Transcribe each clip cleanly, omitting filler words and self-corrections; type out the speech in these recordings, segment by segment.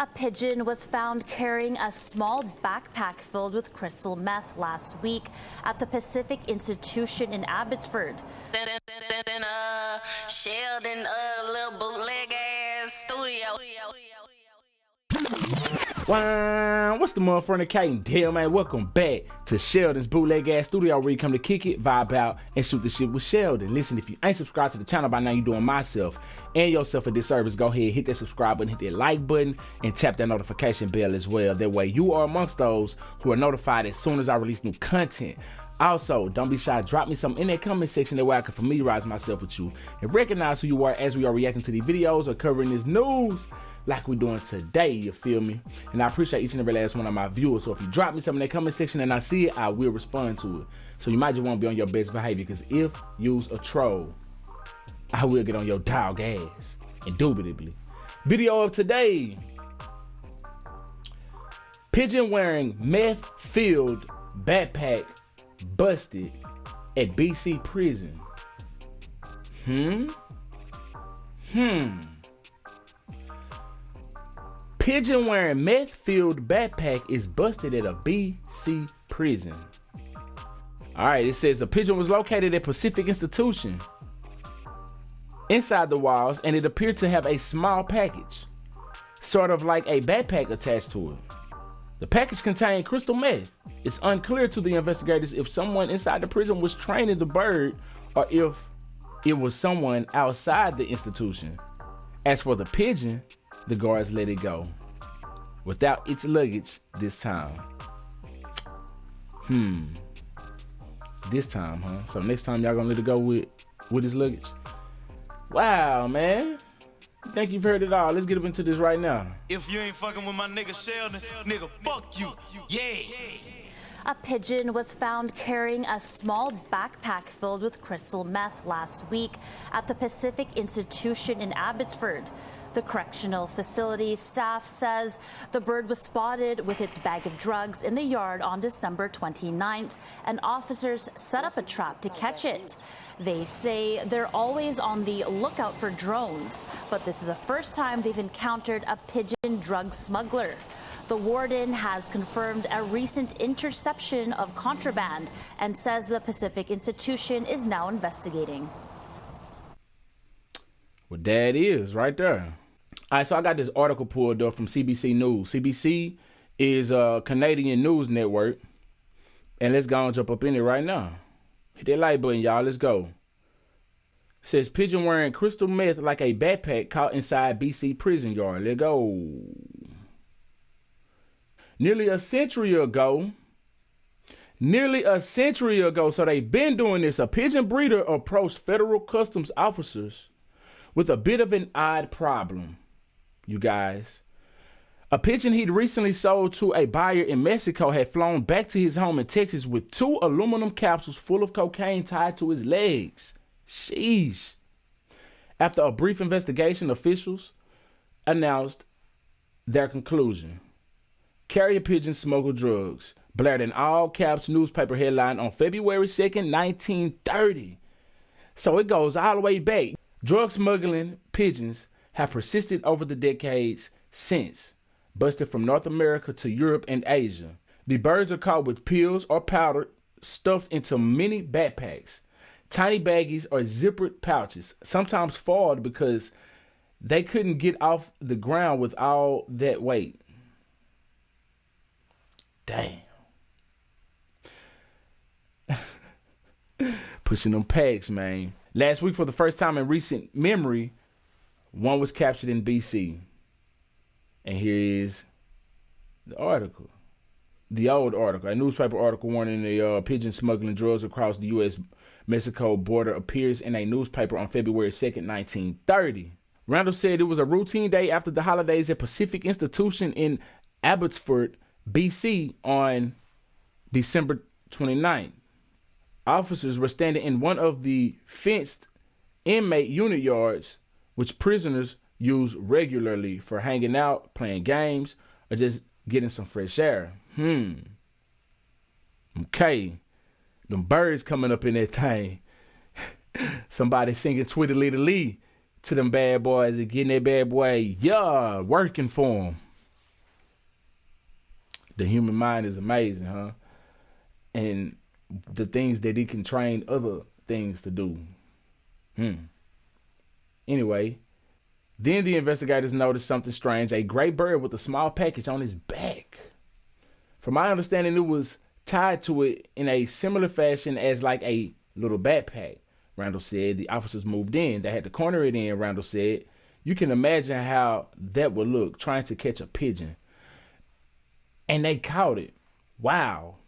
A pigeon was found carrying a small backpack filled with crystal meth last week at the Pacific Institution in Abbotsford. Sheldon, little bootleg ass studio. Wow, what's the motherfucking cat deal, man? Welcome back to Sheldon's bootleg ass studio, where you come to kick it, vibe out, and shoot the shit with Sheldon. Listen, if you ain't subscribed to the channel by now, you doing myself and yourself a disservice. Go ahead, hit that subscribe button, hit that like button, and tap that notification bell as well. That way you are amongst those who are notified as soon as I release new content. Also, don't be shy, drop me something in that comment section, that way I can familiarize myself with you and recognize who you are as we are reacting to these videos or covering this news like we're doing today, you feel me? And I appreciate each and every last one of my viewers. So if you drop me something in that comment section and I see it, I will respond to it. So you might just want to be on your best behavior, because if you's a troll, I will get on your dog ass, indubitably. Video of today: pigeon wearing meth-filled backpack busted at BC prison. Pigeon wearing meth-filled backpack is busted at a BC prison. All right, it says a pigeon was located at Pacific Institution inside the walls, and it appeared to have a small package, sort of like a backpack attached to it. The package contained crystal meth. It's unclear to the investigators if someone inside the prison was training the bird or if it was someone outside the institution. As for the pigeon, the guards let it go without its luggage this time. This time, huh? So next time y'all gonna let it go with its luggage? Wow, man. I think you've heard it all. Let's get up into this right now. If you ain't fucking with my nigga Sheldon, nigga, fuck you. Yeah. A pigeon was found carrying a small backpack filled with crystal meth last week at the Pacific Institution in Abbotsford. The correctional facility staff says the bird was spotted with its bag of drugs in the yard on December 29th, and officers set up a trap to catch it. They say they're always on the lookout for drones, but this is the first time they've encountered a pigeon drug smuggler. The warden has confirmed a recent interception of contraband and says the Pacific Institution is now investigating. Well, that is right there. All right, so I got this article pulled up from CBC News. CBC is a Canadian news network, and let's go and jump up in it right now. Hit that like button, y'all. Let's go. It says pigeon wearing crystal meth like a backpack caught inside BC prison yard. Let's go. Nearly a century ago, so they've been doing this, a pigeon breeder approached federal customs officers with a bit of an odd problem, you guys. A pigeon he'd recently sold to a buyer in Mexico had flown back to his home in Texas with 2 aluminum capsules full of cocaine tied to his legs. Sheesh. After a brief investigation, officials announced their conclusion. Carrier pigeon smuggled drugs, blared an all-caps newspaper headline on February 2nd, 1930. So it goes all the way back. Drug smuggling pigeons have persisted over the decades since, busted from North America to Europe and Asia. The birds are caught with pills or powder stuffed into many backpacks, tiny baggies or zippered pouches, sometimes foiled because they couldn't get off the ground with all that weight. Damn. Pushing them packs, man. Last week, for the first time in recent memory, one was captured in BC. And here is the article. The old article. A newspaper article warning the pigeon smuggling drugs across the U.S.-Mexico border appears in a newspaper on February 2nd, 1930. Randall said it was a routine day after the holidays at Pacific Institution in Abbotsford, BC on December 29th. Officers were standing in one of the fenced inmate unit yards, which prisoners use regularly for hanging out, playing games, or just getting some fresh air. Okay. Them birds coming up in that thing. Somebody singing Tweedledee to them bad boys and getting that bad boy, yeah, working for them. The human mind is amazing, huh? And the things that it can train other things to do. Anyway, then the investigators noticed something strange. A gray bird with a small package on his back. From my understanding, it was tied to it in a similar fashion as like a little backpack. Randall said the officers moved in. They had to corner it in, Randall said. You can imagine how that would look, trying to catch a pigeon. And they caught it. Wow.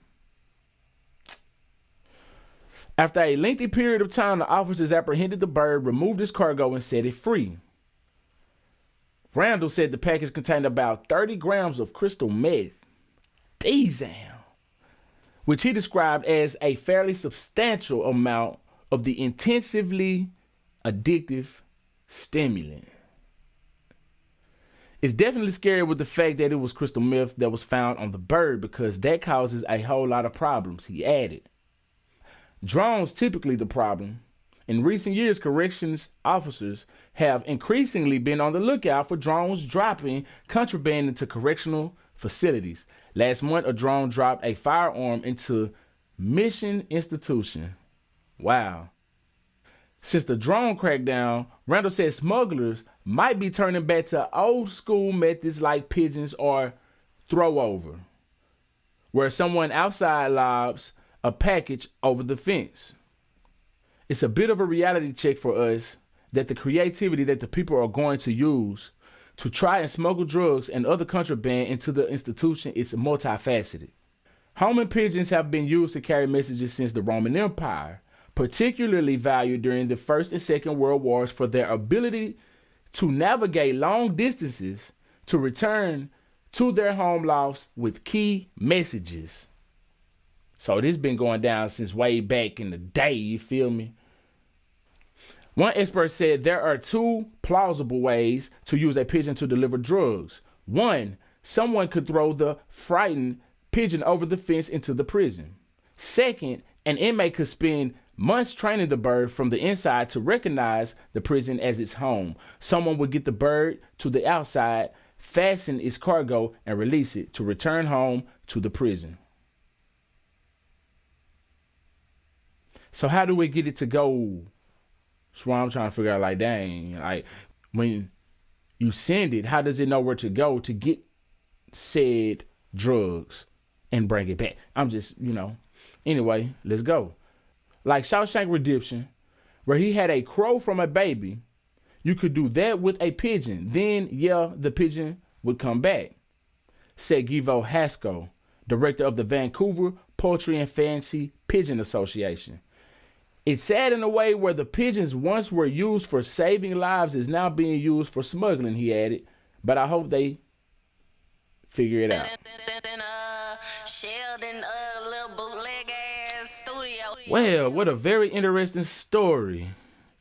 After a lengthy period of time, the officers apprehended the bird, removed its cargo, and set it free. Randall said the package contained about 30 grams of crystal meth, which he described as a fairly substantial amount of the intensively addictive stimulant. It's definitely scary with the fact that it was crystal meth that was found on the bird, because that causes a whole lot of problems, he added. Drones typically the problem. In recent years, corrections officers have increasingly been on the lookout for drones dropping contraband into correctional facilities. Last month, a drone dropped a firearm into Mission Institution. Wow. Since the drone crackdown, Randall said smugglers might be turning back to old school methods like pigeons or throw over, where someone outside lobs a package over the fence. It's a bit of a reality check for us that the creativity that the people are going to use to try and smuggle drugs and other contraband into the institution is multifaceted. Homing pigeons have been used to carry messages since the Roman Empire, particularly valued during the First and Second World Wars for their ability to navigate long distances to return to their home lofts with key messages. So this been going down since way back in the day, you feel me? One expert said there are two plausible ways to use a pigeon to deliver drugs. One, someone could throw the frightened pigeon over the fence into the prison. Second, an inmate could spend months training the bird from the inside to recognize the prison as its home. Someone would get the bird to the outside, fasten its cargo, and release it to return home to the prison. So how do we get it to go? That's what I'm trying to figure out. Like, dang, like when you send it, how does it know where to go to get said drugs and bring it back? I'm just, Anyway, let's go. Like Shawshank Redemption, where he had a crow from a baby, you could do that with a pigeon. Then, the pigeon would come back, said Givo Haskell, director of the Vancouver Poultry and Fancy Pigeon Association. It's sad in a way where the pigeons once were used for saving lives is now being used for smuggling, he added. But I hope they figure it out. Sheldon, little bootleg ass studio. Well, what a very interesting story.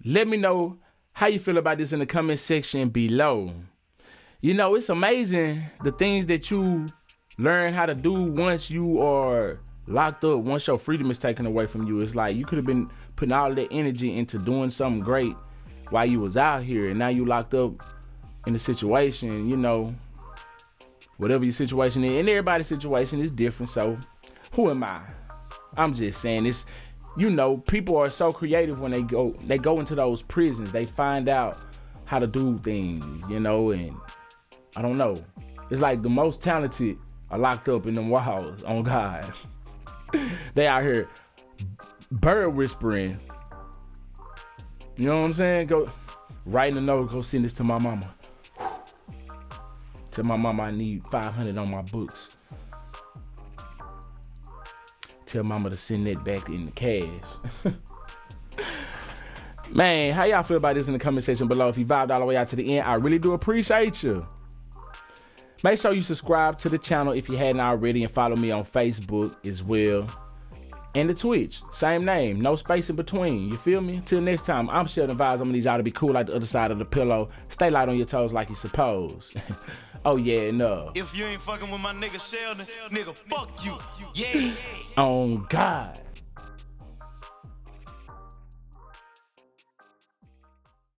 Let me know how you feel about this in the comment section below. It's amazing the things that you learn how to do once you are locked up, once your freedom is taken away from you. It's like you could have been putting all that energy into doing something great while you was out here, and now you locked up in a situation, whatever your situation is, and everybody's situation is different. So who am I? I'm just saying this, people are so creative when they go into those prisons. They find out how to do things, and I don't know. It's like the most talented are locked up in them walls, on God. They out here bird whispering. You know what I'm saying? Go writing a note, go send this to my mama. Tell my mama I need 500 on my books. Tell mama to send that back in the cash. Man, how y'all feel about this in the comment section below? If you vibed all the way out to the end, I really do appreciate you. Make sure you subscribe to the channel if you hadn't already, and follow me on Facebook as well. And the Twitch, same name, no space in between. You feel me? Till next time, I'm SheldonVybez. I'm gonna need y'all to be cool like the other side of the pillow. Stay light on your toes like you're supposed. Oh yeah, no. If you ain't fucking with my nigga Sheldon, nigga, fuck you. Yeah. On God.